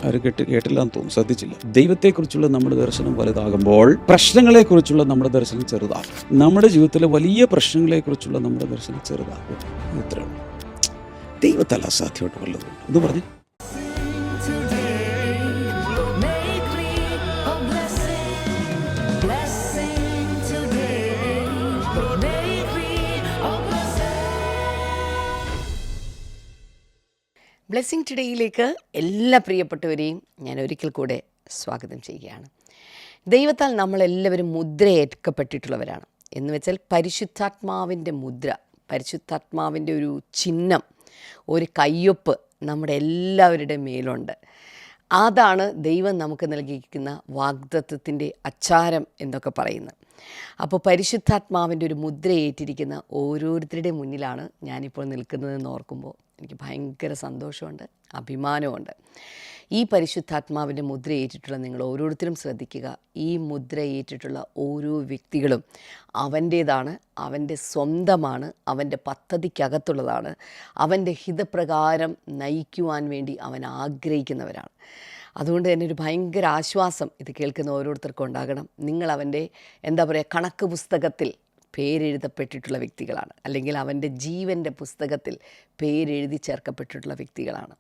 ആരും കേട്ടില്ല എന്ന് തോന്നുന്നു, ശ്രദ്ധിച്ചില്ല. ദൈവത്തെക്കുറിച്ചുള്ള നമ്മുടെ ദർശനം വലുതാകുമ്പോൾ പ്രശ്നങ്ങളെക്കുറിച്ചുള്ള നമ്മുടെ ദർശനം ചെറുതാകും. നമ്മുടെ ജീവിതത്തിലെ വലിയ പ്രശ്നങ്ങളെക്കുറിച്ചുള്ള നമ്മുടെ ദർശനം ചെറുതാകും. ഇത്രയുള്ളൂ. ദൈവത്താൽ അസാധ്യമായിട്ട് വല്ലതും എന്ന് പറഞ്ഞ് ബ്ലെസ്സിങ് ടുഡേയിലേക്ക് എല്ലാ പ്രിയപ്പെട്ടവരെയും ഞാൻ ഒരിക്കൽ കൂടെ സ്വാഗതം ചെയ്യുകയാണ്. ദൈവത്താൽ നമ്മളെല്ലാവരും മുദ്രയേൽക്കപ്പെട്ടിട്ടുള്ളവരാണ്. എന്ന് വെച്ചാൽ പരിശുദ്ധാത്മാവിൻ്റെ മുദ്ര, പരിശുദ്ധാത്മാവിൻ്റെ ഒരു ചിഹ്നം, ഒരു കയ്യൊപ്പ് നമ്മുടെ എല്ലാവരുടെ മേലുണ്ട്. അതാണ് ദൈവം നമുക്ക് നൽകിയിരിക്കുന്ന വാഗ്ദത്തത്തിൻ്റെ അച്ചാരം എന്നൊക്കെ പറയുന്നത്. അപ്പോൾ പരിശുദ്ധാത്മാവിൻ്റെ ഒരു മുദ്രയേറ്റിരിക്കുന്ന ഓരോരുത്തരുടെ മുന്നിലാണ് ഞാനിപ്പോൾ നിൽക്കുന്നതെന്ന് ഓർക്കുമ്പോൾ എനിക്ക് ഭയങ്കര സന്തോഷമുണ്ട്, അഭിമാനമുണ്ട്. ഈ പരിശുദ്ധാത്മാവിൻ്റെ മുദ്രയേറ്റിട്ടുള്ള നിങ്ങൾ ഓരോരുത്തരും ശ്രദ്ധിക്കുക. ഈ മുദ്രയേറ്റിട്ടുള്ള ഓരോ വ്യക്തികളും അവൻ്റേതാണ്, അവൻ്റെ സ്വന്തമാണ്, അവൻ്റെ പദ്ധതിക്കകത്തുള്ളതാണ്, അവൻ്റെ ഹിതപ്രകാരം നയിക്കുവാൻ വേണ്ടി അവൻ ആഗ്രഹിക്കുന്നവരാണ്. അതുകൊണ്ട് തന്നെ ഒരു ഭയങ്കര ആശ്വാസം ഇത് കേൾക്കുന്ന ഓരോരുത്തർക്കും ഉണ്ടാകണം. നിങ്ങൾ അവൻ്റെ കണക്ക് പുസ്തകത്തിൽ പേരെഴുതപ്പെട്ടിട്ടുള്ള വ്യക്തികളാണ്, അല്ലെങ്കിൽ അവൻ്റെ ജീവൻ്റെ പുസ്തകത്തിൽ പേരെഴുതി ചേർക്കപ്പെട്ടിട്ടുള്ള വ്യക്തികളാണ്.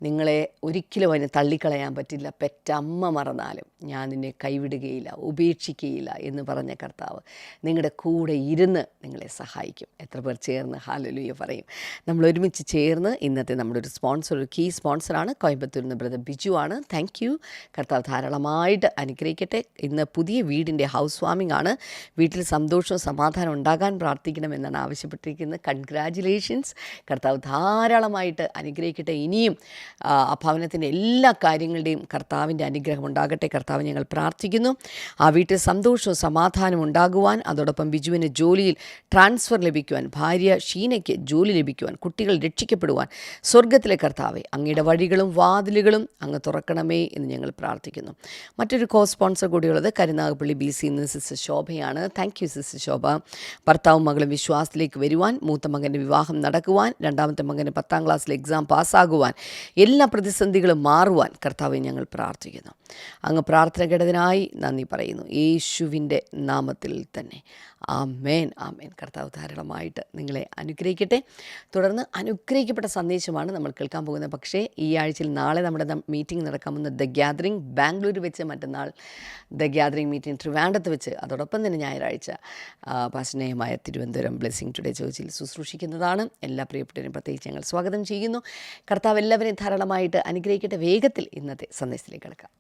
നിങ്ങളെ ഒരിക്കലും അതിനെ തള്ളിക്കളയാൻ പറ്റില്ല. പെറ്റമ്മ മറന്നാലും ഞാൻ നിന്നെ കൈവിടുകയില്ല, ഉപേക്ഷിക്കുകയില്ല എന്ന് പറഞ്ഞ കർത്താവ് നിങ്ങളുടെ കൂടെ ഇരുന്ന് നിങ്ങളെ സഹായിക്കും. എത്ര പേർ ചേർന്ന് ഹല്ലേലൂയ പറയും? നമ്മൾ ഒരുമിച്ച് ചേർന്ന് ഇന്നത്തെ നമ്മുടെ ഒരു സ്പോൺസർ, ഒരു കീ സ്പോൺസറാണ് കോയമ്പത്തൂരിൽ നിന്ന് ബ്രദർ ബിജു ആണ്. Thank you. കർത്താവ് ധാരാളമായിട്ട് അനുഗ്രഹിക്കട്ടെ. ഇന്ന് പുതിയ വീടിൻ്റെ ഹൗസ് വാമിംഗ് ആണ്. വീട്ടിൽ സന്തോഷവും സമാധാനം ഉണ്ടാകാൻ പ്രാർത്ഥിക്കണമെന്നാണ് ആവശ്യപ്പെട്ടിരിക്കുന്നത്. കൺഗ്രാജുലേഷൻസ്. കർത്താവ് ധാരാളമായിട്ട് അനുഗ്രഹിക്കട്ടെ. ഇനിയും ആ ഭവനത്തിൻ്റെ എല്ലാ കാര്യങ്ങളുടെയും കർത്താവിൻ്റെ അനുഗ്രഹം ഉണ്ടാകട്ടെ. കർത്താവ് ഞങ്ങൾ പ്രാർത്ഥിക്കുന്നു. ആ വീട്ടിൽ സന്തോഷവും സമാധാനവും ഉണ്ടാകുവാൻ, അതോടൊപ്പം ബിജുവിന് ജോലിയിൽ ട്രാൻസ്ഫർ ലഭിക്കുവാൻ, ഭാര്യ ഷീനയ്ക്ക് ജോലി ലഭിക്കുവാൻ, കുട്ടികൾ രക്ഷിക്കപ്പെടുവാൻ സ്വർഗത്തിലെ കർത്താവെ അങ്ങയുടെ വഴികളും വാതിലുകളും അങ്ങ് തുറക്കണമേ എന്ന് ഞങ്ങൾ പ്രാർത്ഥിക്കുന്നു. മറ്റൊരു കോ സ്പോൺസർ കൂടിയുള്ളത് കരുനാഗപ്പള്ളി BC നിന്ന് സിസ്റ്റർ ശോഭയാണ്. താങ്ക് യു സിസ്റ്റർ ശോഭ. ഭർത്താവും മകളും വിശ്വാസത്തിലേക്ക് വരുവാൻ, മൂത്ത മകൻ്റെ വിവാഹം നടക്കുവാൻ, രണ്ടാമത്തെ മകന് 10ാം ക്ലാസ്സിലെ എക്സാം പാസ്സാകുവാൻ, എല്ലാ പ്രതിസന്ധികളും മാറുവാൻ കർത്താവെ ഞങ്ങൾ പ്രാർത്ഥിക്കുന്നു. അങ്ങ് പ്രാർത്ഥന കേട്ടതിനായി നന്ദി പറയുന്നു, യേശുവിൻ്റെ നാമത്തിൽ തന്നെ. ആമേൻ, ആമേൻ. കർത്താവ് ധാരാളമായിട്ട് നിങ്ങളെ അനുഗ്രഹിക്കട്ടെ. തുടർന്ന് അനുഗ്രഹിക്കപ്പെട്ട സന്ദേശമാണ് നമ്മൾ കേൾക്കാൻ പോകുന്നത്. പക്ഷേ ഈ ആഴ്ചയിൽ നാളെ നമ്മുടെ മീറ്റിംഗ് നടക്കാമെന്ന് ദ ഗ്യാദറിംഗ് ബാംഗ്ലൂർ വെച്ച്, മറ്റന്നാൾ ദ ഗ്യാദറിംഗ് മീറ്റിംഗ് ട്രിവാൻഡ്രത്ത് വെച്ച്, അതോടൊപ്പം തന്നെ ഞായറാഴ്ച പാസ്നേയമായ തിരുവനന്തപുരം ബ്ലെസ്സിങ് ടുഡേ ചേർച്ചിൽ ശുശ്രൂഷിക്കുന്നതാണ്. എല്ലാ പ്രിയപ്പെട്ടവരും പ്രത്യേകിച്ച് ഞങ്ങൾ സ്വാഗതം ചെയ്യുന്നു. കർത്താവ് എല്ലാവരെയും ധാരാളമായിട്ട് അനുഗ്രഹിക്കട്ടെ. വേഗത്തിൽ ഇന്നത്തെ സന്ദേശത്തിലേക്ക് കിടക്കാം.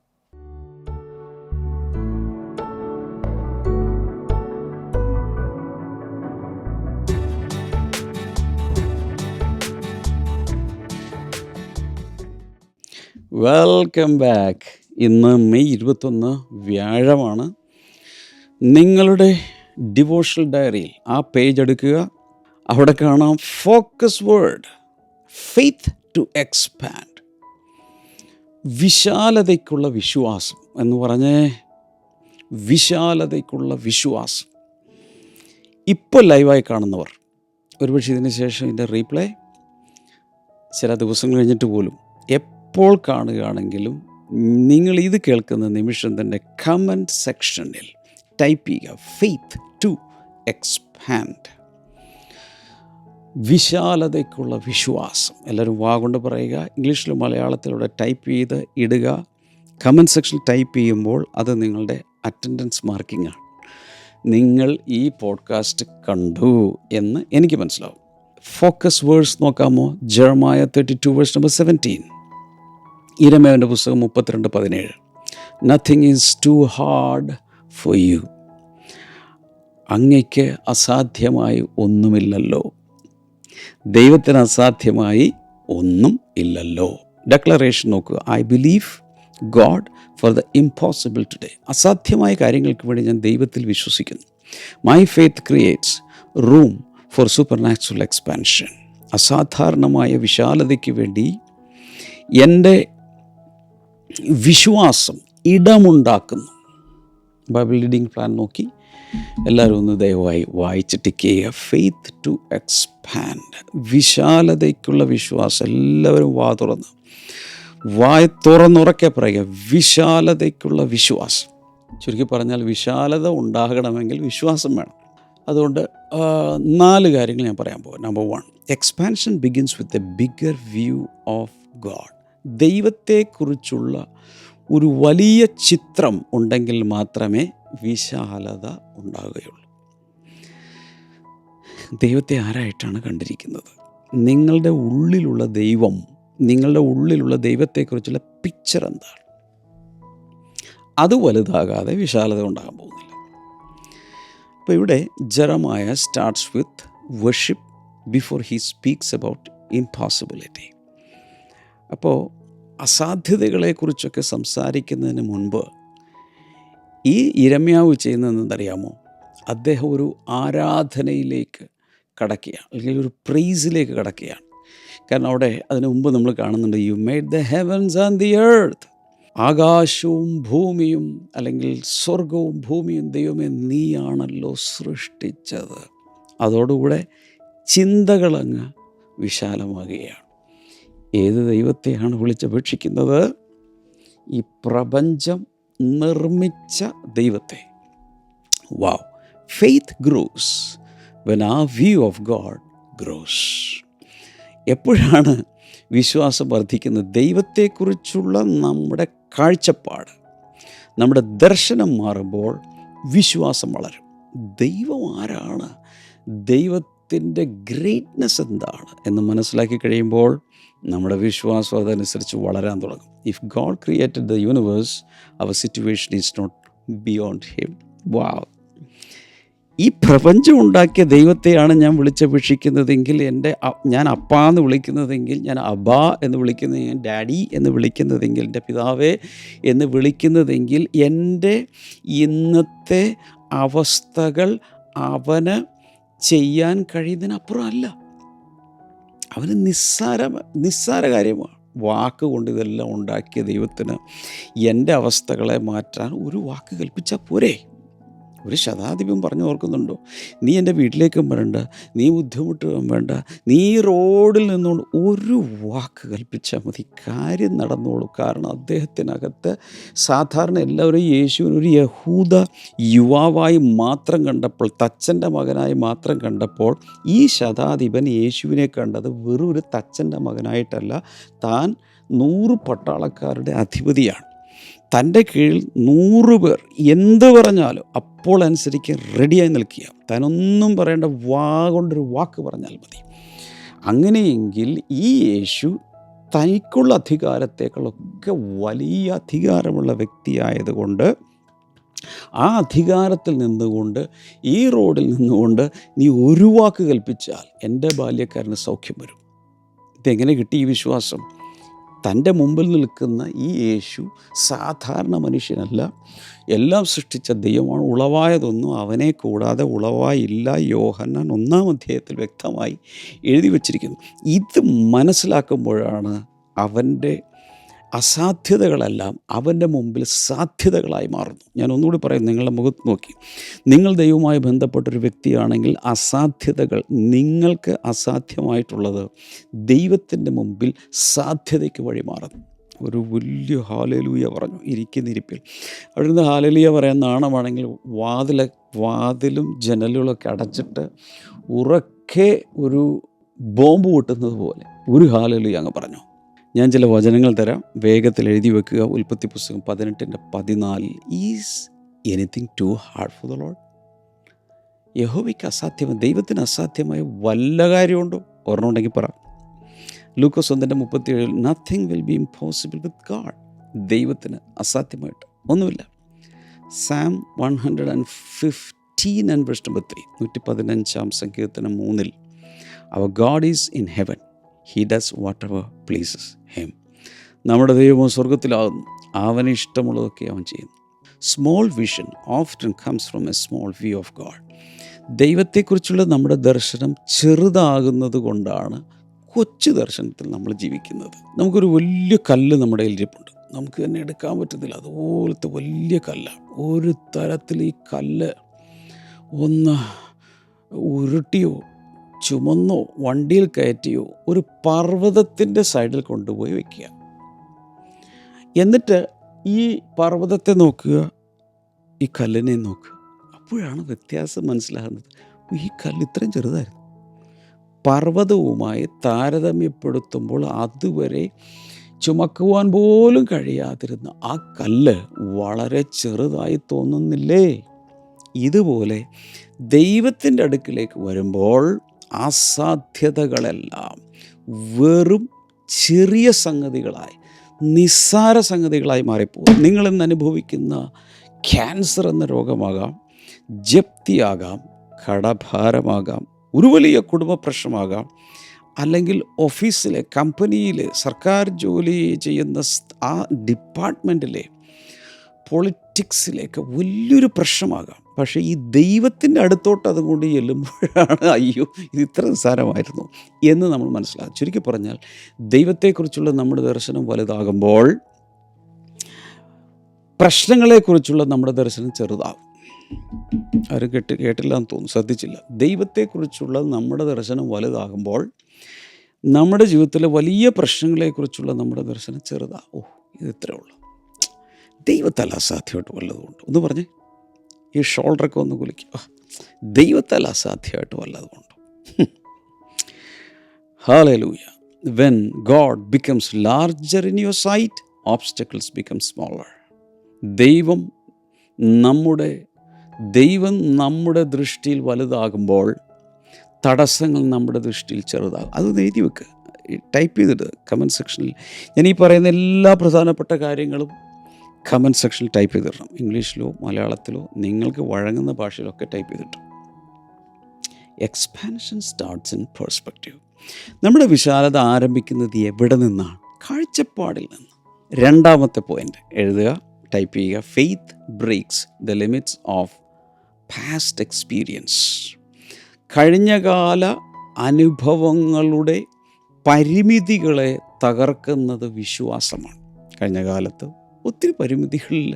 Welcome back. ഇന്ന് മെയ് 21 വ്യാഴമാണ്. നിങ്ങളുടെ ഡിവോഷണൽ ഡയറിയിൽ ആ പേജ് എടുക്കുക. അവിടെ കാണാം focus word, faith to expand. വിശാലതയ്ക്കുള്ള വിശ്വാസം എന്ന് പറഞ്ഞേ, വിശാലതയ്ക്കുള്ള വിശ്വാസം. ഇപ്പോൾ ലൈവായി കാണുന്നവർ ഒരുപക്ഷെ ഇതിന് ശേഷം ഇതിൻ്റെ റീപ്ലേ ചില ദിവസങ്ങൾ കഴിഞ്ഞിട്ട് പോലും എപ്പോൾ കാണുകയാണെങ്കിലും നിങ്ങൾ ഇത് കേൾക്കുന്ന നിമിഷം തന്നെ കമൻറ്റ് സെക്ഷനിൽ ടൈപ്പ് ചെയ്യുക ഫെയ്ത്ത് ടു എക്സ്പാൻഡ്. വിശാലതയ്ക്കുള്ള വിശ്വാസം. എല്ലാവരും വാഗൊണ്ട് പറയുക. ഇംഗ്ലീഷിലും മലയാളത്തിലൂടെ ടൈപ്പ് ചെയ്ത് ഇടുക. കമൻറ്റ് സെക്ഷനിൽ ടൈപ്പ് ചെയ്യുമ്പോൾ അത് നിങ്ങളുടെ അറ്റൻഡൻസ് മാർക്കിംഗ് ആണ്. നിങ്ങൾ ഈ പോഡ്കാസ്റ്റ് കണ്ടു എന്ന് എനിക്ക് മനസ്സിലാവും. ഫോക്കസ് വേഴ്സ് നോക്കാമോ? ജെറമായ 32 വേഴ്സ് നമ്പർ 17. ഇരമ്യാവിൻ്റെ പുസ്തകം 32:17. Nothing is too hard for you. അങ്ങയ്ക്ക് അസാധ്യമായി ഒന്നുമില്ലല്ലോ. ദൈവത്തിന് അസാധ്യമായി ഒന്നും ഇല്ലല്ലോ. ഡെക്ലറേഷൻ നോക്കുക. I believe God for the impossible today. അസാധ്യമായ കാര്യങ്ങൾക്ക് വേണ്ടി ഞാൻ ദൈവത്തിൽ വിശ്വസിക്കുന്നു. My faith creates room for supernatural expansion. അസാധാരണമായ വിശാലതയ്ക്ക് വേണ്ടി എൻ്റെ വിശ്വാസം ഇടമുണ്ടാക്കുന്നു. ബൈബിൾ റീഡിംഗ് പ്ലാൻ നോക്കി എല്ലാവരും ഒന്ന് ദയവായി വായിച്ച് ടിക്ക് ചെയ്യുക. ഫെയ്ത്ത് ടു എക്സ്പാൻഡ്, വിശാലതയ്ക്കുള്ള വിശ്വാസം. എല്ലാവരും വാ തുറന്ന് വായ് തുറന്നുറക്കെ പറയുക, വിശാലതയ്ക്കുള്ള വിശ്വാസം. ചുരുക്കി പറഞ്ഞാൽ വിശാലത ഉണ്ടാകണമെങ്കിൽ വിശ്വാസം വേണം. അതുകൊണ്ട് 4 കാര്യങ്ങൾ ഞാൻ പറയാൻ പോകും. Number 1, expansion begins with a bigger view of God. ദൈവത്തെക്കുറിച്ചുള്ള ഒരു വലിയ ചിത്രം ഉണ്ടെങ്കിൽ മാത്രമേ വിശാലത ഉണ്ടാകുകയുള്ളൂ. ദൈവത്തെ ആരായിട്ടാണ് കണ്ടിരിക്കുന്നത്? നിങ്ങളുടെ ഉള്ളിലുള്ള ദൈവം, നിങ്ങളുടെ ഉള്ളിലുള്ള ദൈവത്തെക്കുറിച്ചുള്ള പിക്ചർ എന്താണ്? അത് വലുതാകാതെ വിശാലത ഉണ്ടാകാൻ പോകുന്നില്ല. അപ്പോൾ ഇവിടെ Jeremiah starts with worship before he speaks about impossibility. അപ്പോൾ അസാധ്യതകളെക്കുറിച്ചൊക്കെ സംസാരിക്കുന്നതിന് മുൻപ് ഈ യിരെമ്യാവ് ചെയ്യുന്നതെന്നറിയാമോ? അദ്ദേഹം ഒരു ആരാധനയിലേക്ക് കടക്കുകയാണ്, അല്ലെങ്കിൽ ഒരു പ്രൈസിലേക്ക് കടക്കുകയാണ്. കാരണം അവിടെ അതിനു മുമ്പ് നമ്മൾ കാണുന്നുണ്ട്, you made the heavens and the earth. ആകാശവും ഭൂമിയും, അല്ലെങ്കിൽ സ്വർഗവും ഭൂമിയും ദൈവമേ നീയാണല്ലോ സൃഷ്ടിച്ചത്. അതോടുകൂടെ ചിന്തകളങ്ങ് വിശാലമാകുകയാണ്. ഏത് ദൈവത്തെയാണ് വിളിച്ചപേക്ഷിക്കുന്നത്? ഈ പ്രപഞ്ചം നിർമ്മിച്ച ദൈവത്തെ. Wow, faith grows when our view of God grows. എപ്പോഴാണ് വിശ്വാസം വർദ്ധിക്കുന്നത്? ദൈവത്തെക്കുറിച്ചുള്ള നമ്മുടെ കാഴ്ചപ്പാട്, നമ്മുടെ ദർശനം മാറുമ്പോൾ വിശ്വാസം വളരും. ദൈവം ആരാണ്, ദൈവത്തിൻ്റെ ഗ്രേറ്റ്നെസ് എന്താണ് എന്ന് മനസ്സിലാക്കി കഴിയുമ്പോൾ നമ്മുടെ വിശ്വാസം അതനുസരിച്ച് വളരാൻ തുടങ്ങും. If God created the universe, our situation is not beyond him. Wow, ഈ പ്രപഞ്ചം ഉണ്ടാക്കിയ ദൈവത്തെയാണ് ഞാൻ വിളിച്ചപേക്ഷിക്കുന്നതെങ്കിൽ, ഞാൻ അപ്പാ എന്ന് വിളിക്കുന്നതെങ്കിൽ, ഞാൻ അബാ എന്ന് വിളിക്കുന്നതെങ്കിൽ, ഡാഡി എന്ന് വിളിക്കുന്നതെങ്കിൽ, എൻ്റെ പിതാവേ എന്ന് വിളിക്കുന്നതെങ്കിൽ, എൻ്റെ ഇന്നത്തെ അവസ്ഥകൾ അവന് ചെയ്യാൻ കഴിയുന്നതിനപ്പുറം അല്ല. അവന് നിസ്സാര കാര്യമാണ്. വാക്കുകൊണ്ട് ഇതെല്ലാം ഉണ്ടാക്കിയ ദൈവത്തിന് എൻ്റെ അവസ്ഥകളെ മാറ്റാൻ ഒരു വാക്ക് കൽപ്പിച്ചാൽ പോരെ? ഒരു ശതാധിപൻ പറഞ്ഞു ഓർക്കുന്നുണ്ടോ? നീ എൻ്റെ വീട്ടിലേക്കും വരണ്ട, നീ ബുദ്ധിമുട്ടുകയും വേണ്ട, നീ റോഡിൽ നിന്നുകൊണ്ട് ഒരു വാക്ക് കൽപ്പിച്ചാൽ മതി, കാര്യം നടന്നോളൂ. കാരണം അദ്ദേഹത്തിനകത്ത് സാധാരണ എല്ലാവരും യേശുവിന് ഒരു യഹൂദ യുവാവായി മാത്രം കണ്ടപ്പോൾ, തച്ചൻ്റെ മകനായി മാത്രം കണ്ടപ്പോൾ, ഈ ശതാധിപൻ യേശുവിനെ കണ്ടത് വെറും ഒരു തച്ചൻ്റെ മകനായിട്ടല്ല, താൻ 100 പട്ടാളക്കാരുടെ അധിപതിയാണ്. തൻ്റെ കീഴിൽ 100 പേർ എന്ത് പറഞ്ഞാലും അപ്പോൾ അനുസരിക്കാൻ റെഡിയായി നിൽക്കുക. താനൊന്നും പറയേണ്ട, കൊണ്ടൊരു വാക്ക് പറഞ്ഞാൽ മതി. അങ്ങനെയെങ്കിൽ ഈ യേശു തനിക്കുള്ള അധികാരത്തേക്കാളൊക്കെ വലിയ അധികാരമുള്ള വ്യക്തിയായതുകൊണ്ട്, ആ അധികാരത്തിൽ നിന്നുകൊണ്ട്, ഈ റോഡിൽ നിന്നുകൊണ്ട് നീ ഒരു വാക്ക് കൽപ്പിച്ചാൽ എൻ്റെ ബാല്യക്കാരന് സൗഖ്യം വരും. ഇതെങ്ങനെ കിട്ടി ഈ വിശ്വാസം? തൻ്റെ മുമ്പിൽ നിൽക്കുന്ന ഈ യേശു സാധാരണ മനുഷ്യനല്ല, എല്ലാം സൃഷ്ടിച്ച ദൈവമാണ്. ഉളവായതൊന്നും അവനെ കൂടാതെ ഉളവായില്ല. യോഹന്നാൻ 1-ാം അധ്യായത്തിൽ വ്യക്തമായി എഴുതി വച്ചിരിക്കുന്നു. ഇത് മനസ്സിലാക്കുമ്പോഴാണ് അവൻ്റെ അസാധ്യതകളെല്ലാം അവൻ്റെ മുമ്പിൽ സാധ്യതകളായി മാറുന്നു. ഞാൻ ഒന്നുകൂടി പറയും, നിങ്ങളുടെ മുഖത്ത് നോക്കി, നിങ്ങൾ ദൈവവുമായി ബന്ധപ്പെട്ടൊരു വ്യക്തിയാണെങ്കിൽ അസാധ്യതകൾ, നിങ്ങൾക്ക് അസാധ്യമായിട്ടുള്ളത് ദൈവത്തിൻ്റെ മുമ്പിൽ സാധ്യതയ്ക്ക് വഴി മാറുന്നു. ഒരു വലിയ ഹാലേലൂയ പറഞ്ഞു ഇരിപ്പിൽ. അവിടെ നിന്ന് ഹാലേലൂയ പറയാൻ നാണമാണെങ്കിൽ വാതിലും ജനലുകളൊക്കെ അടച്ചിട്ട് ഉറക്കെ ഒരു ബോംബ് പൊട്ടുന്നത് പോലെ ഒരു ഹാലേലൂയ അങ്ങ് പറഞ്ഞു. ഞാൻ ചില വചനങ്ങൾ തരാം, വേഗത്തിൽ എഴുതി വെക്കുക. ഉൽപ്പത്തി പുസ്തകം 18:14. Is anything to hard for the Lord? യഹോവയ്ക്ക് അസാധ്യമായി, ദൈവത്തിന് അസാധ്യമായ വല്ല കാര്യമുണ്ടോ? ഒരെണ്ണമുണ്ടെങ്കിൽ പറ. Lukose 1:37. Nothing will be impossible with God. ദൈവത്തിന് അസാധ്യമായിട്ട് ഒന്നുമില്ല. സാം 115:3. 115-ാം സങ്കീർത്തനം 3. Our God is in heaven, he does whatever pleases him. നമ്മുടെ ദൈവം സ്വർഗത്തിലാകുന്നു, അവന് ഇഷ്ടമുള്ളതൊക്കെ അവൻ ചെയ്യുന്നു. Small vision often comes from a small view of God. ദൈവത്തെക്കുറിച്ചുള്ള നമ്മുടെ ദർശനം ചെറുതാകുന്നത് കൊണ്ടാണ് കൊച്ചു ദർശനത്തിൽ നമ്മൾ ജീവിക്കുന്നത്. നമുക്കൊരു വലിയ കല്ല് നമ്മുടെ ഇരിപ്പുണ്ട്, നമുക്ക് തന്നെ എടുക്കാൻ പറ്റത്തില്ല, അതുപോലത്തെ വലിയ കല്ലാണ്. ഒരു തരത്തിൽ ഈ കല്ല് ഒന്ന് ഉരുട്ടിയോ ചുമന്നോ വണ്ടിയിൽ കയറ്റിയോ ഒരു പർവ്വതത്തിൻ്റെ സൈഡിൽ കൊണ്ടുപോയി വയ്ക്കുക. എന്നിട്ട് ഈ പർവ്വതത്തെ നോക്കുക, ഈ കല്ലിനെ നോക്കുക. അപ്പോഴാണ് വ്യത്യാസം മനസ്സിലാകുന്നത്. ഈ കല്ല് ഇത്രയും ചെറുതായിരുന്നു. പർവ്വതവുമായി താരതമ്യപ്പെടുത്തുമ്പോൾ അതുവരെ ചുമക്കുവാൻ പോലും കഴിയാതിരുന്ന ആ കല്ല് വളരെ ചെറുതായി തോന്നുന്നില്ലേ? ഇതുപോലെ ദൈവത്തിൻ്റെ അടുക്കിലേക്ക് വരുമ്പോൾ അസാധ്യതകളെല്ലാം വെറും ചെറിയ സംഗതികളായി, നിസ്സാര സംഗതികളായി മാറിപ്പോകും. നിങ്ങളിന്ന് അനുഭവിക്കുന്ന ക്യാൻസർ എന്ന രോഗമാകാം, ജപ്തിയാകാം, കടഭാരമാകാം, ഒരു വലിയ കുടുംബ പ്രശ്നമാകാം, അല്ലെങ്കിൽ ഓഫീസിലെ, കമ്പനിയിൽ, സർക്കാർ ജോലി ചെയ്യുന്ന ആ ഡിപ്പാർട്ട്മെൻറ്റിലെ പൊളിറ്റിക്സിലേക്ക് വലിയൊരു പ്രശ്നമാകാം. പക്ഷേ ഈ ദൈവത്തിൻ്റെ അടുത്തോട്ട് അതുകൊണ്ട് ചെല്ലുമ്പോഴാണ് അയ്യോ ഇത് ഇത്ര നിസ്സാരമായിരുന്നു എന്ന് നമ്മൾ മനസ്സിലാകും. ചുരുക്കി പറഞ്ഞാൽ ദൈവത്തെക്കുറിച്ചുള്ള നമ്മുടെ ദർശനം വലുതാകുമ്പോൾ പ്രശ്നങ്ങളെക്കുറിച്ചുള്ള നമ്മുടെ ദർശനം ചെറുതാകും. ആരും കേട്ടില്ല എന്ന് തോന്നുന്നു, ശ്രദ്ധിച്ചില്ല. ദൈവത്തെക്കുറിച്ചുള്ള നമ്മുടെ ദർശനം വലുതാകുമ്പോൾ നമ്മുടെ ജീവിതത്തിലെ വലിയ പ്രശ്നങ്ങളെക്കുറിച്ചുള്ള നമ്മുടെ ദർശനം ചെറുതാകും. ഓ ഇത് ഇത്രേ ഉള്ളൂ, ദൈവത്താൽ അസാധ്യമായിട്ട് വല്ലതുകൊണ്ട് ഒന്ന് പറഞ്ഞേ. ഈ ഷോൾഡറൊക്കെ ഒന്ന് കുലിക്കുക. ദൈവത്താൽ അസാധ്യമായിട്ട് വല്ലതുകൊണ്ട്. Hallelujah. When God becomes larger in your sight, obstacles become smaller. ദൈവം നമ്മുടെ ദൃഷ്ടിയിൽ വലുതാകുമ്പോൾ തടസ്സങ്ങൾ നമ്മുടെ ദൃഷ്ടിയിൽ ചെറുതാകും. അതൊന്ന് എഴുതി വെക്കുക, ടൈപ്പ് ചെയ്തിട്ട് കമൻറ്റ് സെക്ഷനിൽ. ഞാൻ ഈ പറയുന്ന എല്ലാ പ്രധാനപ്പെട്ട കാര്യങ്ങളും കമൻറ്റ് സെക്ഷനിൽ ടൈപ്പ് ചെയ്തിടണം. ഇംഗ്ലീഷിലോ മലയാളത്തിലോ നിങ്ങൾക്ക് വഴങ്ങുന്ന ഭാഷയിലൊക്കെ ടൈപ്പ് ചെയ്തിട്ട്. Expansion starts in perspective. നമ്മുടെ വിശാലത ആരംഭിക്കുന്നത് എവിടെ നിന്നാണ്? കാഴ്ചപ്പാടിൽ നിന്ന്. രണ്ടാമത്തെ പോയിൻ്റ് എഴുതുക, ടൈപ്പ് ചെയ്യുക. Faith breaks the limits of past experience. കഴിഞ്ഞകാല അനുഭവങ്ങളുടെ പരിമിതികളെ തകർക്കുന്നത് വിശ്വാസമാണ്. കഴിഞ്ഞ കാലത്ത് ഒത്തിരി പരിമിതികളിൽ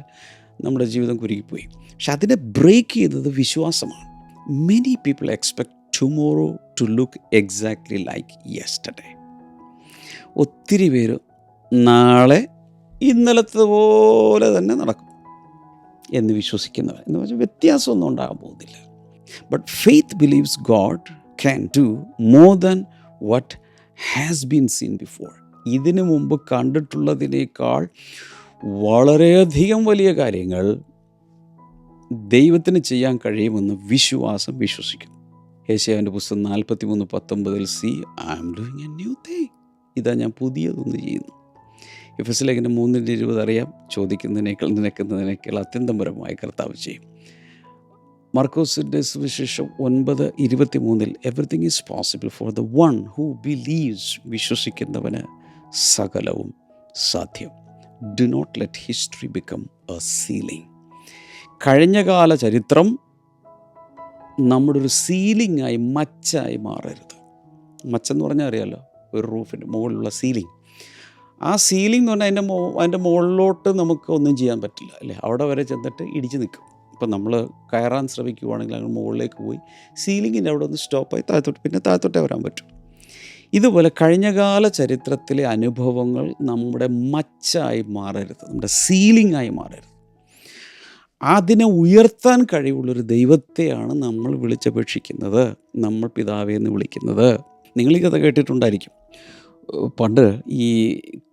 നമ്മുടെ ജീവിതം കുരുങ്ങിപ്പോയി, പക്ഷെ അതിനെ ബ്രേക്ക് ചെയ്തത് വിശ്വാസമാണ്. Many people expect tomorrow to look exactly like yesterday. ഒത്തിരി പേര് നാളെ ഇന്നലത്തെ പോലെ തന്നെ നടക്കും എന്ന് വിശ്വസിക്കുന്നവർ, എന്ന് വെച്ചാൽ വ്യത്യാസമൊന്നും ഉണ്ടാകാൻ പോകുന്നില്ല. But faith believes God can do more than what has been seen before. ഇതിനു മുമ്പ് കണ്ടിട്ടുള്ളതിനേക്കാൾ വളരെയധികം വലിയ കാര്യങ്ങൾ ദൈവത്തിന് ചെയ്യാൻ കഴിയുമെന്ന് വിശ്വാസം വിശ്വസിക്കുന്നു. യെശയ്യാവിൻ്റെ പുസ്തകം 43:19 see I am doing a new thing. ഇതാ ഞാൻ പുതിയതൊന്ന് ചെയ്യുന്നു. എഫെസ്യ ലേഖനം 3:20 അറിയാം, ചോദിക്കുന്നതിനേക്കാൾ നിനക്കുന്നതിനേക്കാൾ അത്യന്തപരമായി കർത്താവ് ചെയ്യും. മർക്കോസിൻ്റെ സുവിശേഷം 9:23 everything is possible for the one who believes. വിശ്വസിക്കുന്നവന് സകലവും സാധ്യം. Do not let history become a ceiling. കഴിഞ്ഞകാല ചരിത്രം നമ്മുടെ ഒരു സീലിംഗായി, മച്ചായി മാറരുത്. മച്ചെന്ന് പറഞ്ഞാൽ അറിയാമല്ലോ, ഒരു റൂഫിൻ്റെ മുകളിലുള്ള സീലിംഗ്. ആ സീലിംഗ് എന്ന് പറഞ്ഞാൽ അതിൻ്റെ മുകളിലോട്ട് നമുക്ക് ഒന്നും ചെയ്യാൻ പറ്റില്ല, അല്ലേ? അവിടെ വരെ ചെന്നിട്ട് ഇടിച്ച് നിൽക്കും. ഇപ്പം നമ്മൾ കയറാൻ ശ്രമിക്കുവാണെങ്കിൽ അങ്ങനെ മുകളിലേക്ക് പോയി സീലിങ്ങിൻ്റെ അവിടെ ഒന്ന് സ്റ്റോപ്പായി താഴത്തോട്ടേ വരാൻ പറ്റും. ഇതുപോലെ കഴിഞ്ഞകാല ചരിത്രത്തിലെ അനുഭവങ്ങൾ നമ്മുടെ മച്ചായി മാറരുത്, നമ്മുടെ സീലിംഗായി മാറരുത്. അതിനെ ഉയർത്താൻ കഴിവുള്ളൊരു ദൈവത്തെയാണ് നമ്മൾ വിളിച്ചപേക്ഷിക്കുന്നത്, നമ്മൾ പിതാവേ എന്ന് വിളിക്കുന്നത്. നിങ്ങൾ ഈ കഥ കേട്ടിട്ടുണ്ടായിരിക്കും. പണ്ട് ഈ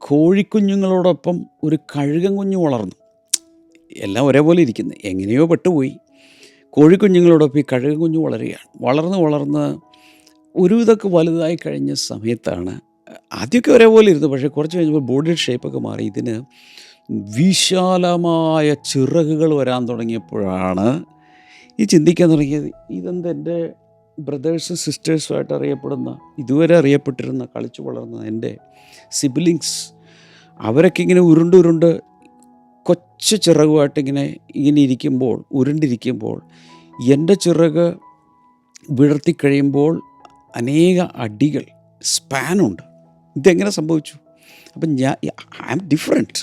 കോഴിക്കുഞ്ഞുങ്ങളോടൊപ്പം ഒരു കഴുകൻ കുഞ്ഞ് വളർന്നു. എല്ലാം ഒരേപോലെ ഇരിക്കുന്നത്, എങ്ങനെയോ പെട്ടുപോയി. കോഴിക്കുഞ്ഞുങ്ങളോടൊപ്പം ഈ കഴുകൻ കുഞ്ഞ് വളർന്ന് ഒരുവിധമൊക്കെ വലുതായി കഴിഞ്ഞ സമയത്താണ്, ആദ്യമൊക്കെ ഒരേപോലെ ഇരുന്നു, പക്ഷേ കുറച്ച് കഴിഞ്ഞപ്പോൾ ബോഡിയുടെ ഷേപ്പൊക്കെ മാറി. ഇതിന് വിശാലമായ ചിറകുകൾ വരാൻ തുടങ്ങിയപ്പോഴാണ് ഈ ചിന്തിക്കാൻ തുടങ്ങിയത്, ഇതെന്താ എൻ്റെ ബ്രദേഴ്സും സിസ്റ്റേഴ്സുമായിട്ട് അറിയപ്പെടുന്ന, ഇതുവരെ അറിയപ്പെട്ടിരുന്ന, കളിച്ചു വളർന്ന എൻ്റെ സിബ്ലിങ്സ്, അവരൊക്കെ ഇങ്ങനെ ഉരുണ്ട് കൊച്ചു ചിറകുമായിട്ട് ഇങ്ങനെ ഉരുണ്ടിരിക്കുമ്പോൾ എൻ്റെ ചിറക് വിടർത്തിക്കഴിയുമ്പോൾ അനേക അടികൾ, സ്പാനുണ്ട്. ഇതെങ്ങനെ സംഭവിച്ചു? അപ്പം ഐ ആം ഡിഫറെൻറ്റ്.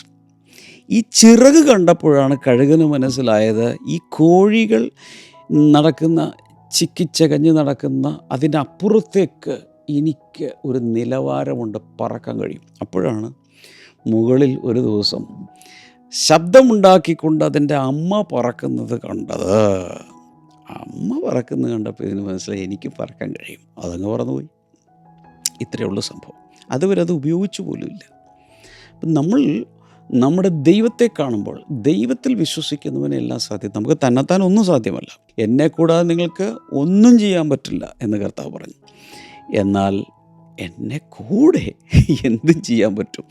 ഈ ചിറക് കണ്ടപ്പോഴാണ് കഴുകന് മനസ്സിലായത്, ഈ കോഴികൾ നടക്കുന്ന, ചിക്കിച്ചകഞ്ഞ് നടക്കുന്ന അതിൻ്റെ അപ്പുറത്തേക്ക് എനിക്ക് ഒരു നിലവാരമുണ്ട്, പറക്കാൻ കഴിയും. അപ്പോഴാണ് മുകളിൽ ഒരു ദിവസം ശബ്ദമുണ്ടാക്കിക്കൊണ്ട് അതിൻ്റെ അമ്മ പറക്കുന്നത് കണ്ടത്. അമ്മ പറക്കുന്നത് കണ്ടപ്പോൾ ഇതിന് മനസ്സിലായി എനിക്ക് പറക്കാൻ കഴിയും. അതങ്ങ് പറന്നുപോയി. ഇത്രയേ ഉള്ളൂ സംഭവം. അതുവരെ അത് ഉപയോഗിച്ചു പോലുമില്ല. അപ്പം നമ്മൾ നമ്മുടെ ദൈവത്തെ കാണുമ്പോൾ ദൈവത്തിൽ വിശ്വസിക്കുന്നവനെ എല്ലാം സാധ്യം. നമുക്ക് തന്നെത്താൻ ഒന്നും സാധ്യമല്ല. എന്നെ കൂടാതെ നിങ്ങൾക്ക് ഒന്നും ചെയ്യാൻ പറ്റില്ല എന്ന് കർത്താവ് പറഞ്ഞു. എന്നാൽ എന്നെ കൂടെ എന്തും ചെയ്യാൻ പറ്റും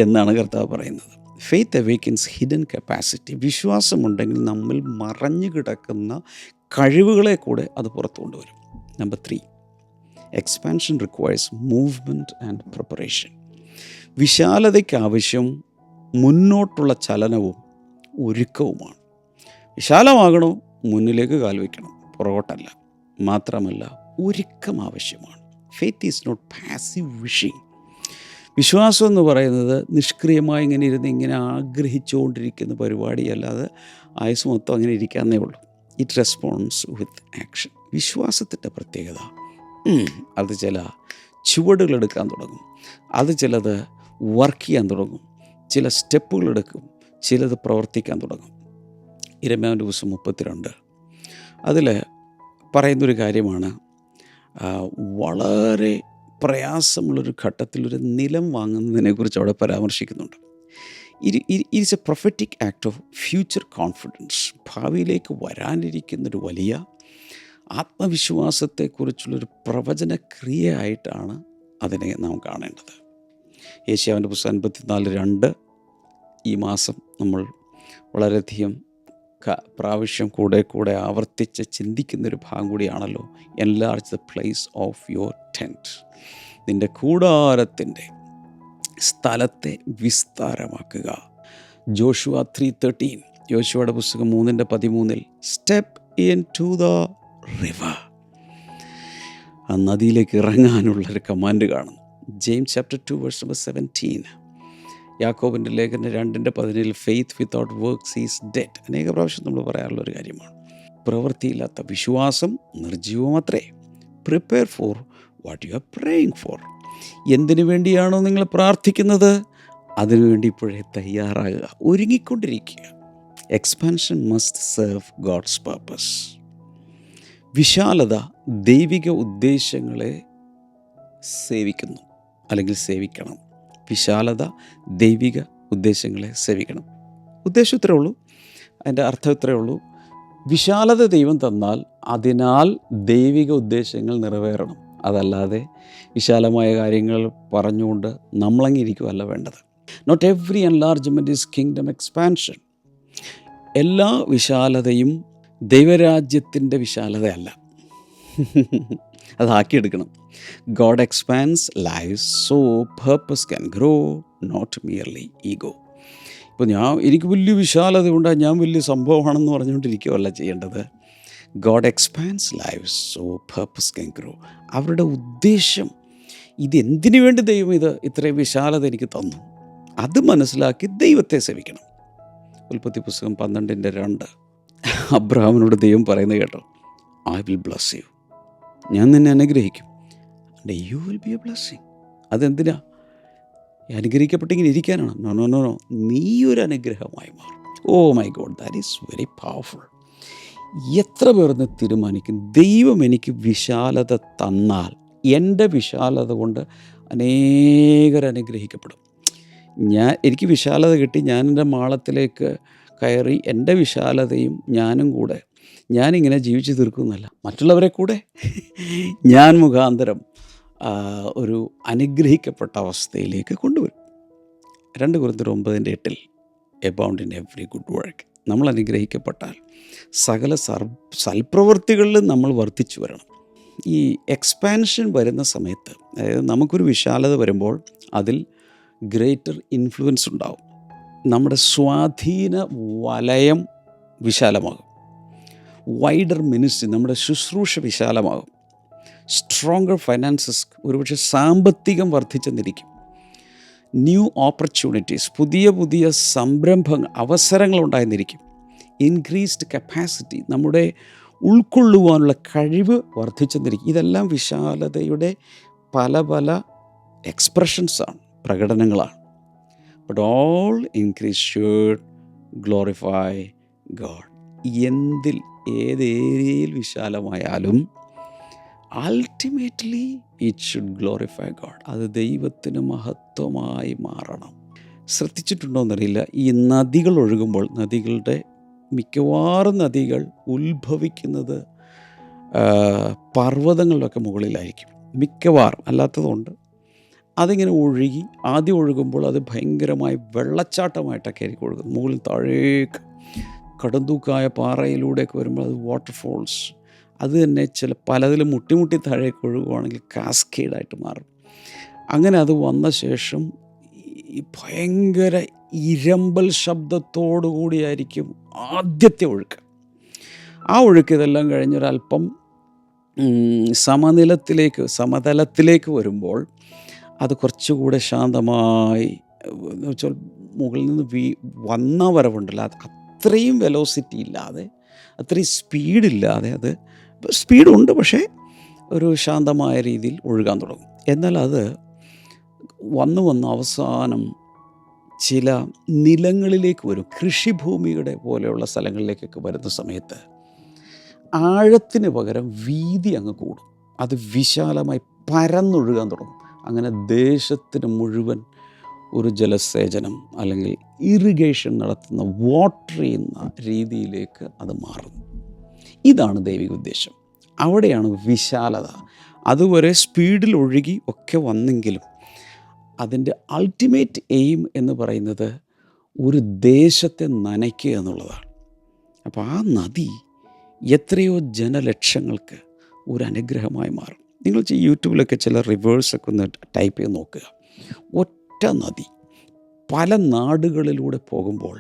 എന്നാണ് കർത്താവ് പറയുന്നത്. Faith awakens hidden capacity. വിശ്വാസമുണ്ടെങ്കിൽ നമ്മിൽ മറഞ്ഞു കിടക്കുന്ന കഴിവുകളെ കൂടെ അത് പുറത്തു കൊണ്ടുവരും. Number 3, expansion requires movement and preparation. വിശാലതയ്ക്ക് ആവശ്യം മുന്നോട്ടുള്ള ചലനവും ഒരുക്കവുമാണ്. വിശാലമാകണോ, മുന്നിലേക്ക് കാൽ വയ്ക്കണം, പുറകോട്ടല്ല. മാത്രമല്ല, ഒരുക്കം ആവശ്യമാണ്. Faith is not passive wishing. വിശ്വാസം എന്ന് പറയുന്നത് നിഷ്ക്രിയമായി ഇങ്ങനെ ഇരുന്ന് ഇങ്ങനെ ആഗ്രഹിച്ചുകൊണ്ടിരിക്കുന്ന പരിപാടിയല്ലാതെ ആയുസ് മൊത്തം അങ്ങനെ ഇരിക്കാന്നേ ഉള്ളൂ. It response with action. വിശ്വാസത്തിൻ്റെ പ്രത്യേകത അത് ചില ചുവടുകളെടുക്കാൻ തുടങ്ങും, അത് ചിലത് വർക്ക് ചെയ്യാൻ തുടങ്ങും, ചില സ്റ്റെപ്പുകളെടുക്കും, ചിലത് പ്രവർത്തിക്കാൻ തുടങ്ങും. ഇരമ്യാവിൻ്റെ പുസ്തകം 32 അതിൽ പറയുന്നൊരു കാര്യമാണ്, വളരെ പ്രയാസമുള്ളൊരു ഘട്ടത്തിൽ ഒരു നിലം വാങ്ങുന്നതിനെക്കുറിച്ച് അവിടെ പരാമർശിക്കുന്നുണ്ട്. It's A prophetic act of future confidence. ഭാവിയിലേക്ക് വരാനിരിക്കുന്നൊരു വലിയ ആത്മവിശ്വാസത്തെക്കുറിച്ചുള്ളൊരു പ്രവചന ക്രിയയായിട്ടാണ് അതിനെ നാം കാണേണ്ടത്. യേശയ്യാവിൻ്റെ പുസ്തകം 54:2 ഈ മാസം നമ്മൾ വളരെയധികം പ്രാവശ്യം കൂടെ ആവർത്തിച്ച് ചിന്തിക്കുന്നൊരു ഭാഗം കൂടിയാണല്ലോ. Enlarge the place of your tent. നിൻ്റെ കൂടാരത്തിൻ്റെ സ്ഥലത്തെ വിസ്താരമാക്കുക. ജോഷുവ 3:13, യോശുവയുടെ പുസ്തകം 3:13 step into the river. ആ നദിയിലേക്ക് ഇറങ്ങാനുള്ളൊരു കമാൻഡ് കാണുന്നു. ജെയിംസ് ചാപ്റ്റർ 2:17, യാക്കോബിൻ്റെ ലേഖനം 2:17 faith without works is dead. അനേക പ്രാവശ്യം നമ്മൾ പറയാറുള്ളൊരു കാര്യമാണ്. പ്രവൃത്തിയില്ലാത്ത വിശ്വാസം നിർജ്ജീവമത്രേ. Prepare for what you are praying for. എന്തിനു വേണ്ടിയാണോ നിങ്ങൾ പ്രാർത്ഥിക്കുന്നത് അതിനുവേണ്ടി ഇപ്പോഴേ തയ്യാറാകുക, ഒരുങ്ങിക്കൊണ്ടിരിക്കുക. Expansion must serve God's purpose. വിശാലത ദൈവിക ഉദ്ദേശങ്ങളെ സേവിക്കുന്നു, അല്ലെങ്കിൽ സേവിക്കണം. വിശാലത ദൈവിക ഉദ്ദേശങ്ങളെ സേവിക്കണം. ഉദ്ദേശം ഇത്രയേ ഉള്ളൂ, അതിൻ്റെ അർത്ഥം ഇത്രയേ ഉള്ളൂ. വിശാലത ദൈവം തന്നാൽ അതിനാൽ ദൈവിക ഉദ്ദേശങ്ങൾ നിറവേറണം. അതല്ലാതെ വിശാലമായ കാര്യങ്ങൾ പറഞ്ഞുകൊണ്ട് നമ്മളങ്ങിരിക്കുകയല്ല വേണ്ടത്. Not every enlargement is kingdom expansion. എല്ലാ വിശാലതയും ദൈവരാജ്യത്തിൻ്റെ വിശാലതയല്ല. അതാക്കിയെടുക്കണം. God expands life so purpose can grow, not merely ego. ഇപ്പോൾ എനിക്ക് വലിയ വിശാലത ഉണ്ടായി, ഞാൻ വലിയ സംഭവമാണെന്ന് പറഞ്ഞുകൊണ്ടിരിക്കുകയല്ല ചെയ്യേണ്ടത്. God expands life so purpose can grow. അവരുടെ ഉദ്ദേശം, ഇതെന്തിനു വേണ്ടി ദൈവം ഇത്രയും വിശാലത എനിക്ക് തന്നു, അത് മനസ്സിലാക്കി ദൈവത്തെ സേവിക്കണം. ഉൽപ്പത്തി പുസ്തകം 12:2 അബ്രഹാമിനോട് ദൈവം പറയുന്നത് കേട്ടോ, ഐ വിൽ ബ്ലസ് യു. ഞാൻ നിന്നെ അനുഗ്രഹിക്കും. You will be a blessing. അതെന്തിനാ? അനുഗ്രഹിക്കപ്പെട്ടിങ്ങനെ ഇരിക്കാനാണ്? നോ, നീ ഒരു അനുഗ്രഹമായി മാറും. Oh my God, that is very powerful. എത്ര പേർന്ന് തീരുമാനിക്കും, ദൈവം എനിക്ക് വിശാലത തന്നാൽ എൻ്റെ വിശാലത കൊണ്ട് അനേകർ അനുഗ്രഹിക്കപ്പെടും. എനിക്ക് വിശാലത കിട്ടി, ഞാൻ എൻ്റെ മാളത്തിലേക്ക് കയറി എൻ്റെ വിശാലതയും ഞാനും കൂടെ ഞാനിങ്ങനെ ജീവിച്ചു തീർക്കുന്നല്ല, മറ്റുള്ളവരെ കൂടെ ഞാൻ മുഖാന്തരം ഒരു അനുഗ്രഹിക്കപ്പെട്ട അവസ്ഥയിലേക്ക് കൊണ്ടുവരും. 2 കൊരിന്ത്യർ 9:8 abound in every good work. നമ്മൾ അനുഗ്രഹിക്കപ്പെട്ടാൽ സകല സൽപ്രവൃത്തികളിലും നമ്മൾ വർദ്ധിച്ചു വരണം. ഈ എക്സ്പാൻഷൻ വരുന്ന സമയത്ത്, അതായത് നമുക്കൊരു വിശാലത വരുമ്പോൾ അതിൽ ഗ്രേറ്റർ ഇൻഫ്ലുവൻസ് ഉണ്ടാവും. നമ്മുടെ സ്വാധീന വലയം വിശാലമാകും. വൈഡർ മിനിസ്ട്രി, നമ്മുടെ ശുശ്രൂഷ വിശാലമാകും. സ്ട്രോങ്ങർ ഫൈനാൻസസ്, ഒരുപക്ഷെ സാമ്പത്തികം വർദ്ധിച്ചെന്നിരിക്കും. ന്യൂ ഓപ്പർച്യൂണിറ്റീസ്, പുതിയ സംരംഭങ്ങൾ, അവസരങ്ങൾ ഉണ്ടായെന്നിരിക്കും. ഇൻക്രീസ്ഡ് കപ്പാസിറ്റി, നമ്മുടെ ഉൾക്കൊള്ളുവാനുള്ള കഴിവ് വർദ്ധിച്ചെന്നിരിക്കും. ഇതെല്ലാം വിശാലതയുടെ പല എക്സ്പ്രഷൻസാണ്, പ്രകടനങ്ങളാണ്. But all increase should glorify God. എന്തിൽ ഏത് ഏരിയയിൽ വിശാലമായാലും ultimately it should glorify God. അത് ദൈവത്തിന് മഹത്വമായി മാറണം. ശ്രദ്ധിച്ചിട്ടുണ്ടോ എന്നറിയില്ല, ഈ നദികൾ ഒഴുകുമ്പോൾ നദികളുടെ മിക്കവാറും നദികൾ ഉത്ഭവിക്കുന്നത് പർവ്വതങ്ങളിലൊക്കെ മുകളിലായിരിക്കും, മിക്കവാറും, അല്ലാത്തതുകൊണ്ട് അതിങ്ങനെ ഒഴുകി ആദ്യം ഒഴുകുമ്പോൾ അത് ഭയങ്കരമായി വെള്ളച്ചാട്ടമായിട്ടൊക്കെ ആയിരിക്കും ഒഴുകുന്നത്. മുകളിൽ താഴേക്ക് കടുന്തൂക്കായ പാറയിലൂടെയൊക്കെ വരുമ്പോൾ അത് വാട്ടർഫോൾസ്, അത് തന്നെ പലതിലും മുട്ടി താഴേക്ക് ഒഴുകുകയാണെങ്കിൽ കാസ്കേഡായിട്ട് മാറും. അങ്ങനെ അത് വന്ന ശേഷം ഈ ഭയങ്കര ഇരമ്പൽ ശബ്ദത്തോടു കൂടിയായിരിക്കും ആദ്യത്തെ ഒഴുക്ക്. ആ ഒഴുക്ക് ഇതെല്ലാം കഴിഞ്ഞൊരല്പം സമതലത്തിലേക്ക് വരുമ്പോൾ അത് കുറച്ചുകൂടെ ശാന്തമായി, എന്ന് വെച്ചാൽ മുകളിൽ നിന്ന് വന്ന വരവുണ്ടല്ലോ, അത് അത്രയും വെലോസിറ്റി ഇല്ലാതെ, അത്രയും സ്പീഡില്ലാതെ, അത് സ്പീഡുണ്ട് പക്ഷേ ഒരു ശാന്തമായ രീതിയിൽ ഒഴുകാൻ തുടങ്ങും. എന്നാൽ അത് വന്ന് അവസാനം ചില നിലങ്ങളിലേക്ക് വരും, കൃഷിഭൂമിയുടെ പോലെയുള്ള സ്ഥലങ്ങളിലേക്കൊക്കെ വരുന്ന സമയത്ത് ആഴത്തിന് പകരം വീതി അങ്ങ് കൂടും. അത് വിശാലമായി പരന്നൊഴുകാൻ തുടങ്ങും. അങ്ങനെ ദേശത്തിന് മുഴുവൻ ഒരു ജലസേചനം അല്ലെങ്കിൽ ഇറിഗേഷൻ നടത്തുന്ന, വാട്ടർ ചെയ്യുന്ന രീതിയിലേക്ക് അത് മാറുന്നു. ഇതാണ് ദൈവിക ഉദ്ദേശം. അവിടെയാണ് വിശാലത. അതുവരെ സ്പീഡിൽ ഒഴുകി ഒക്കെ വന്നെങ്കിലും അതിൻ്റെ അൾട്ടിമേറ്റ് എയിം എന്ന് പറയുന്നത് ഒരു ദേശത്തെ നനയ്ക്കുക എന്നുള്ളതാണ്. അപ്പോൾ ആ നദി എത്രയോ ജനലക്ഷങ്ങൾക്ക് ഒരു അനുഗ്രഹമായി മാറും. നിങ്ങൾ യൂട്യൂബിലൊക്കെ ചില റിവേഴ്സൊക്കെ ഒന്ന് ടൈപ്പ് ചെയ്ത് നോക്കുക. ഒറ്റ നദി പല നാടുകളിലൂടെ പോകുമ്പോൾ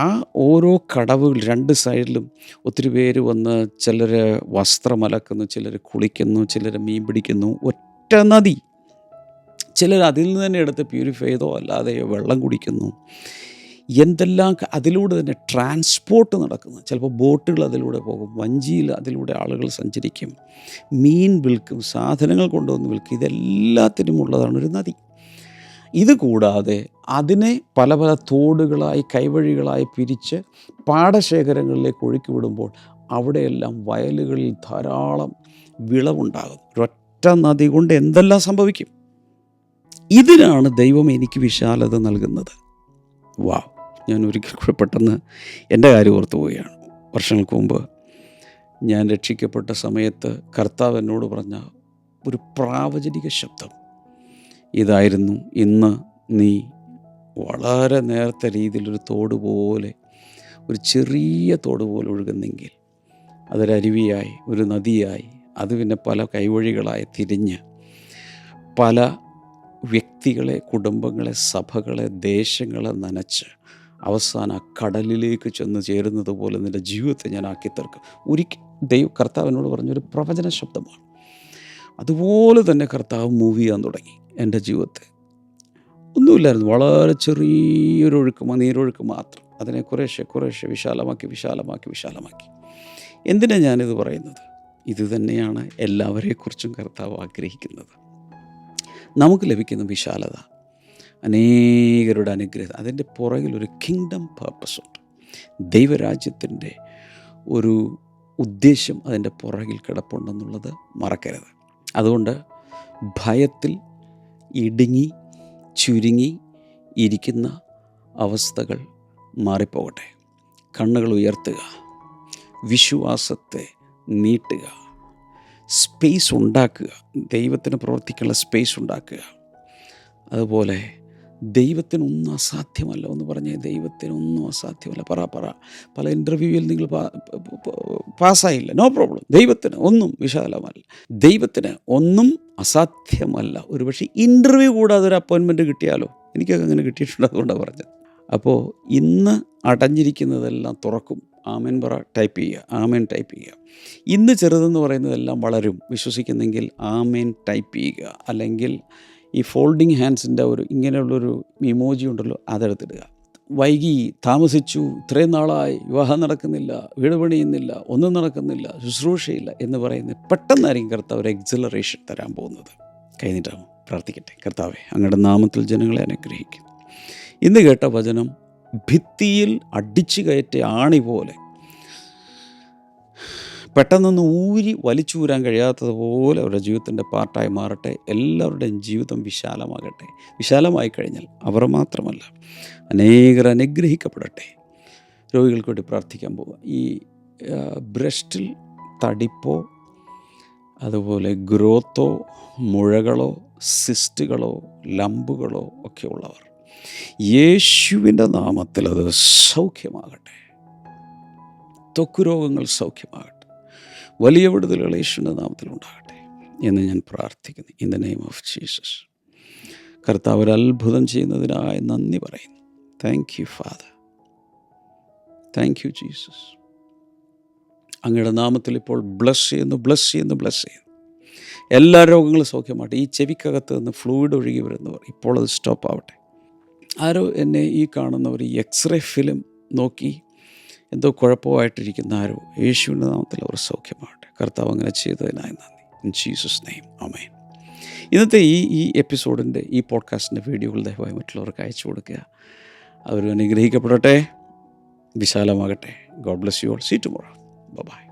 ആ ഓരോ കടവുകൾ രണ്ട് സൈഡിലും ഒത്തിരി പേര് വന്ന്, ചിലർ വസ്ത്രം അലക്കുന്നു, ചിലർ കുളിക്കുന്നു, ചിലർ മീൻ പിടിക്കുന്നു. ഒറ്റ നദി. ചിലർ അതിൽ നിന്ന് തന്നെ എടുത്ത് പ്യൂരിഫൈ ചെയ്തോ അല്ലാതെയോ വെള്ളം കുടിക്കുന്നു. എന്തെല്ലാം അതിലൂടെ തന്നെ ട്രാൻസ്പോർട്ട് നടക്കുന്നു. ചിലപ്പോൾ ബോട്ടുകൾ അതിലൂടെ പോകും, വഞ്ചിയിൽ അതിലൂടെ ആളുകൾ സഞ്ചരിക്കും, മീൻ വിൽക്കും, സാധനങ്ങൾ കൊണ്ടുവന്ന് വിൽക്കും. ഇതെല്ലാത്തിനും ഉള്ളതാണ് ഒരു നദി. ഇത് കൂടാതെ അതിനെ പല പല തോടുകളായി, കൈവഴികളായി പിരിച്ച് പാടശേഖരങ്ങളിലേക്ക് ഒഴുക്കി വിടുമ്പോൾ അവിടെയെല്ലാം വയലുകളിൽ ധാരാളം വിളവുണ്ടാകും. ഒരൊറ്റ നദി കൊണ്ട് എന്തെല്ലാം സംഭവിക്കും. ഇതിനാണ് ദൈവം എനിക്ക് വിശാലത നൽകുന്നത്. ഞാൻ ഒരിക്കൽ കൂടെ പെട്ടെന്ന് എൻ്റെ കാര്യം ഓർത്തു പോവുകയാണ്. വർഷങ്ങൾക്ക് മുമ്പ് ഞാൻ രക്ഷിക്കപ്പെട്ട സമയത്ത് കർത്താവ് എന്നോട് പറഞ്ഞ ഒരു പ്രാവചനിക ശബ്ദം ഇതായിരുന്നു: ഇന്ന് നീ വളരെ നേരത്തെ രീതിയിലൊരു തോട് പോലെ, ഒരു ചെറിയ തോട് പോലെ ഒഴുകുന്നെങ്കിൽ അതൊരരുവിയായി, ഒരു നദിയായി, അത് പിന്നെ പല കൈവഴികളായി തിരിഞ്ഞ് പല വ്യക്തികളെ, കുടുംബങ്ങളെ, സഭകളെ, ദേശങ്ങളെ നനച്ച് അവസാനം കടലിലേക്ക് ചെന്ന് ചേരുന്നത് പോലെ നിൻ്റെ ജീവിതത്തെ ഞാൻ ആക്കി തീർക്കും. ഒരിക്കൽ കർത്താവിനോട് പറഞ്ഞൊരു പ്രവചന ശബ്ദമാണ്. അതുപോലെ തന്നെ കർത്താവ് മൂവ് ചെയ്യാൻ തുടങ്ങി എൻ്റെ ജീവിതത്തെ. ഒന്നുമില്ലായിരുന്നു, വളരെ ചെറിയൊരു ഒഴുക്ക്, നീരൊഴുക്ക് മാത്രം. അതിനെ കുറേശ്ശെ വിശാലമാക്കി. എന്തിനാണ് ഞാനിത് പറയുന്നത്? ഇത് തന്നെയാണ് എല്ലാവരെക്കുറിച്ചും കർത്താവ് ആഗ്രഹിക്കുന്നത്. നമുക്ക് ലഭിക്കുന്ന വിശാലത, അനേകരുടെ അനുഗ്രഹം, അതിൻ്റെ പുറകിലൊരു കിങ്ഡം പർപ്പസ് ഉണ്ട്. ദൈവരാജ്യത്തിൻ്റെ ഒരു ഉദ്ദേശം അതിൻ്റെ പുറകിൽ കിടപ്പുണ്ടെന്നുള്ളത് മറക്കരുത്. അതുകൊണ്ട് ഭയത്തിൽ ഇടുങ്ങി ചുരുങ്ങി ഇരിക്കുന്ന അവസ്ഥകൾ മാറിപ്പോകട്ടെ. കണ്ണുകൾ ഉയർത്തുക, വിശ്വാസത്തെ നീട്ടുക, സ്പേസ് ഉണ്ടാക്കുക, ദൈവത്തിന് പ്രവർത്തിക്കാനുള്ള സ്പേസ് ഉണ്ടാക്കുക. അതുപോലെ ദൈവത്തിനൊന്നും അസാധ്യമല്ല എന്ന് പറഞ്ഞേ, ദൈവത്തിനൊന്നും അസാധ്യമല്ല. പറ പല ഇൻ്റർവ്യൂവിൽ നിങ്ങൾ പാസ്സായില്ല, നോ പ്രോബ്ലം. ദൈവത്തിന് ഒന്നും വിശാലമല്ല, ദൈവത്തിന് ഒന്നും അസാധ്യമല്ല. ഒരു പക്ഷേ ഇൻ്റർവ്യൂ കൂടാതെ ഒരു അപ്പോയിൻമെൻറ്റ് കിട്ടിയാലോ? എനിക്കൊക്കെ അങ്ങനെ കിട്ടിയിട്ടുണ്ട്, അതുകൊണ്ടാണ് പറഞ്ഞത്. അപ്പോൾ ഇന്ന് അടഞ്ഞിരിക്കുന്നതെല്ലാം തുറക്കും. ആമേൻ ടൈപ്പ് ചെയ്യുക. ഇന്ന് ചെറുതെന്ന് പറയുന്നതെല്ലാം വളരും. വിശ്വസിക്കുന്നെങ്കിൽ ആമേൻ ടൈപ്പ് ചെയ്യുക. അല്ലെങ്കിൽ ഈ ഫോൾഡിങ് ഹാൻഡ്സിൻ്റെ ഇങ്ങനെയുള്ളൊരു ഇമോജി ഉണ്ടല്ലോ, അതെടുത്തിടുക. വൈകി, താമസിച്ചു, ഇത്രയും നാളായി, വിവാഹം നടക്കുന്നില്ല, വീട് പണിയുന്നില്ല, ഒന്നും നടക്കുന്നില്ല, ശുശ്രൂഷയില്ല എന്ന് പറയുന്നത് പെട്ടെന്നായിരിക്കും കർത്താവ് ഒരു എക്സലറേഷൻ തരാൻ പോകുന്നത്. കഴിഞ്ഞിട്ടാവും പ്രാർത്ഥിക്കട്ടെ. കർത്താവേ, അങ്ങയുടെ നാമത്തിൽ ജനങ്ങളെ അനുഗ്രഹിക്കുന്നു. ഇന്ന് കേട്ട വചനം ഭിത്തിയിൽ അടിച്ചു കയറ്റ ആണി പോലെ പെട്ടെന്നൊന്ന് ഊരി വലിച്ചൂരാൻ കഴിയാത്തതുപോലെ അവരുടെ ജീവിതത്തിൻ്റെ പാർട്ടായി മാറട്ടെ. എല്ലാവരുടെയും ജീവിതം വിശാലമാകട്ടെ. വിശാലമായി കഴിഞ്ഞാൽ അവർ മാത്രമല്ല, അനേകർ അനുഗ്രഹിക്കപ്പെടട്ടെ. രോഗികൾക്ക് വേണ്ടി പ്രാർത്ഥിക്കാൻ പോവുക. ഈ ബ്രസ്റ്റിൽ തടിപ്പോ അതുപോലെ ഗ്രോത്തോ മുഴകളോ സിസ്റ്റുകളോ ലംബുകളോ ഒക്കെ ഉള്ളവർ യേശുവിൻ്റെ നാമത്തിൽ അത് സൗഖ്യമാകട്ടെ. ത്വക്ക് രോഗങ്ങൾ സൗഖ്യമാകട്ടെ. വലിയ വിടുതലുകൾ യേശുവിൻ്റെ നാമത്തിൽ ഉണ്ടാകട്ടെ എന്ന് ഞാൻ പ്രാർത്ഥിക്കുന്നു. In the name of Jesus. കർത്താവ് ഒരു അത്ഭുതം ചെയ്യുന്നതിനായി നന്ദി പറയുന്നു. Thank you father. Thank you Jesus. അങ്ങയുടെ നാമത്തിൽ ഇപ്പോൾ ബ്ലസ് ചെയ്യുന്നു. എല്ലാ രോഗങ്ങളും സൗഖ്യമാകട്ടെ. ഈ ചെവിക്കകത്ത് നിന്ന് ഫ്ലൂയിഡ് ഒഴുകി വരുന്നവർ ഇപ്പോൾ അത് സ്റ്റോപ്പ് ആവട്ടെ. ആരോ എന്നെ ഈ കാണുന്നവർ ഈ എക്സ്റേ ഫിലിം നോക്കി എന്തോ കുഴപ്പമായിട്ടിരിക്കുന്ന ആരോ യേശുവിൻ്റെ നാമത്തിൽ അവർ സൗഖ്യമാകട്ടെ. കർത്താവ് അങ്ങനെ ചെയ്തതിനായി നന്ദി. ഇൻ ജീസസ് നെയിം ആമേൻ. ഇന്നത്തെ ഈ എപ്പിസോഡിൻ്റെ ഈ പോഡ്കാസ്റ്റിൻ്റെ വീഡിയോകൾ ദയവായി മറ്റുള്ളവർക്ക് അയച്ചു കൊടുക്കുക. അവർ അനുഗ്രഹിക്കപ്പെടട്ടെ, വിശാലമാകട്ടെ. God bless you all. See tomorrow. By.